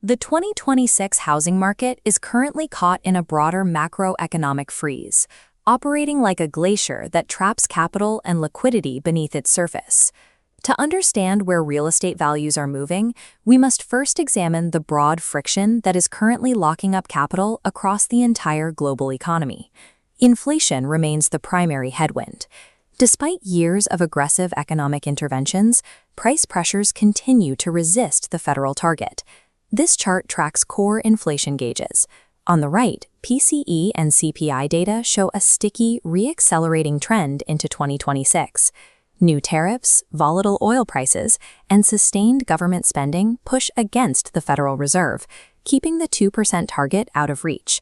The 2026 housing market is currently caught in a broader macroeconomic freeze, operating like a glacier that traps capital and liquidity beneath its surface. To understand where real estate values are moving, we must first examine the broad friction that is currently locking up capital across the entire global economy. Inflation remains the primary headwind. Despite years of aggressive economic interventions, price pressures continue to resist the federal target. This chart tracks core inflation gauges. On the right, PCE and CPI data show a sticky, re-accelerating trend into 2026. New tariffs, volatile oil prices, and sustained government spending push against the Federal Reserve, keeping the 2% target out of reach.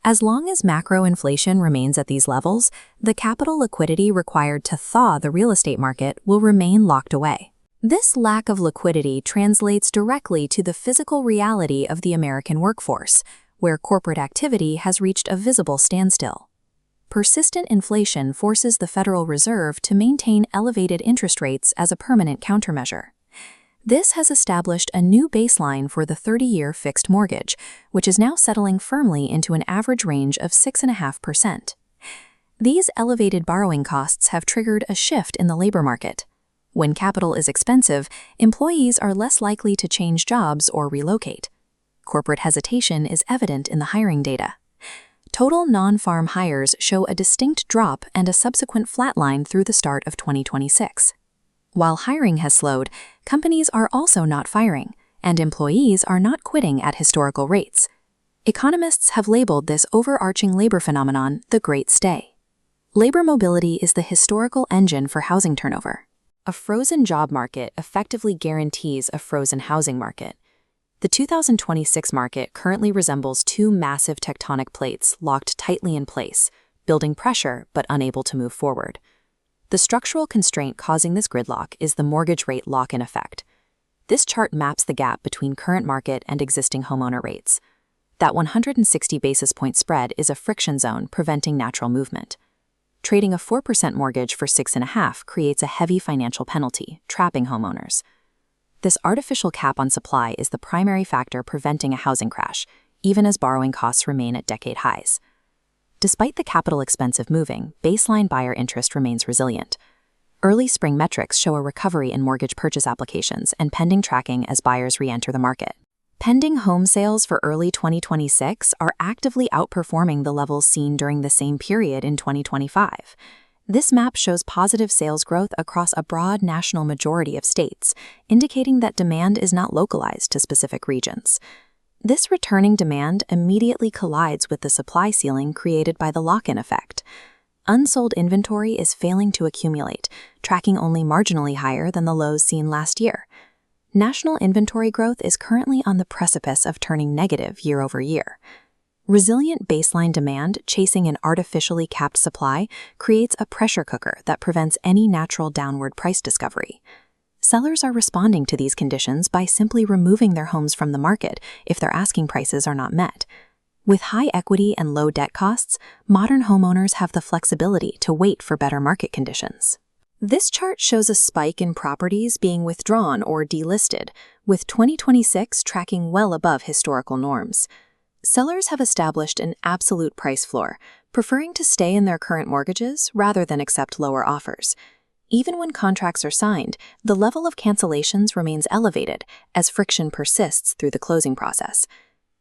As long as macro inflation remains at these levels, the capital liquidity required to thaw the real estate market will remain locked away. This lack of liquidity translates directly to the physical reality of the American workforce, where corporate activity has reached a visible standstill. Persistent inflation forces the Federal Reserve to maintain elevated interest rates as a permanent countermeasure. This has established a new baseline for the 30-year fixed mortgage, which is now settling firmly into an average range of 6.5%. These elevated borrowing costs have triggered a shift in the labor market. When capital is expensive, employees are less likely to change jobs or relocate. Corporate hesitation is evident in the hiring data. Total non-farm hires show a distinct drop and a subsequent flatline through the start of 2026. While hiring has slowed, companies are also not firing, and employees are not quitting at historical rates. Economists have labeled this overarching labor phenomenon the Great Stay. Labor mobility is the historical engine for housing turnover. A frozen job market effectively guarantees a frozen housing market. The 2026 market currently resembles two massive tectonic plates locked tightly in place, building pressure but unable to move forward. The structural constraint causing this gridlock is the mortgage rate lock-in effect. This chart maps the gap between current market and existing homeowner rates. That 160 basis point spread is a friction zone preventing natural movement. Trading a 4% mortgage for 6.5% creates a heavy financial penalty, trapping homeowners. This artificial cap on supply is the primary factor preventing a housing crash, even as borrowing costs remain at decade highs. Despite the capital expense of moving, baseline buyer interest remains resilient. Early spring metrics show a recovery in mortgage purchase applications and pending tracking as buyers re-enter the market. Pending home sales for early 2026 are actively outperforming the levels seen during the same period in 2025. This map shows positive sales growth across a broad national majority of states, indicating that demand is not localized to specific regions. This returning demand immediately collides with the supply ceiling created by the lock-in effect. Unsold inventory is failing to accumulate, tracking only marginally higher than the lows seen last year. National inventory growth is currently on the precipice of turning negative year over year. Resilient baseline demand chasing an artificially capped supply creates a pressure cooker that prevents any natural downward price discovery. Sellers are responding to these conditions by simply removing their homes from the market if their asking prices are not met. With high equity and low debt costs, modern homeowners have the flexibility to wait for better market conditions. This chart shows a spike in properties being withdrawn or delisted, with 2026 tracking well above historical norms. Sellers have established an absolute price floor, preferring to stay in their current mortgages rather than accept lower offers. Even when contracts are signed, the level of cancellations remains elevated as friction persists through the closing process.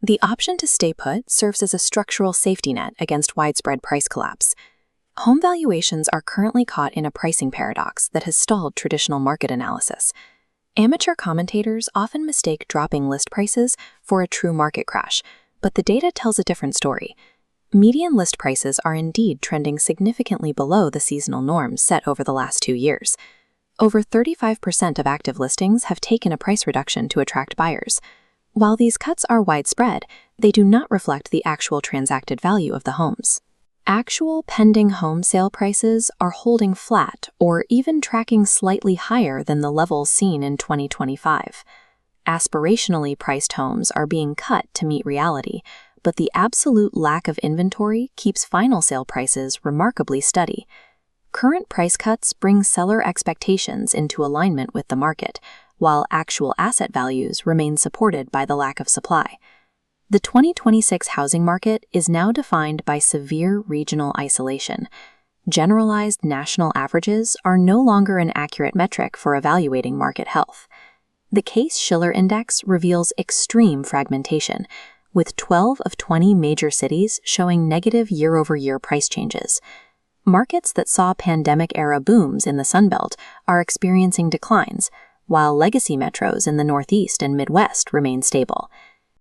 The option to stay put serves as a structural safety net against widespread price collapse. Home valuations are currently caught in a pricing paradox that has stalled traditional market analysis. Amateur commentators often mistake dropping list prices for a true market crash, but the data tells a different story. Median list prices are indeed trending significantly below the seasonal norms set over the last 2 years. Over 35% of active listings have taken a price reduction to attract buyers. While these cuts are widespread, they do not reflect the actual transacted value of the homes. Actual pending home sale prices are holding flat or even tracking slightly higher than the levels seen in 2025. Aspirationally priced homes are being cut to meet reality, but the absolute lack of inventory keeps final sale prices remarkably steady. Current price cuts bring seller expectations into alignment with the market, while actual asset values remain supported by the lack of supply. The 2026 housing market is now defined by severe regional isolation. Generalized national averages are no longer an accurate metric for evaluating market health. The Case-Shiller Index reveals extreme fragmentation, with 12 of 20 major cities showing negative year-over-year price changes. Markets that saw pandemic-era booms in the Sunbelt are experiencing declines, while legacy metros in the Northeast and Midwest remain stable.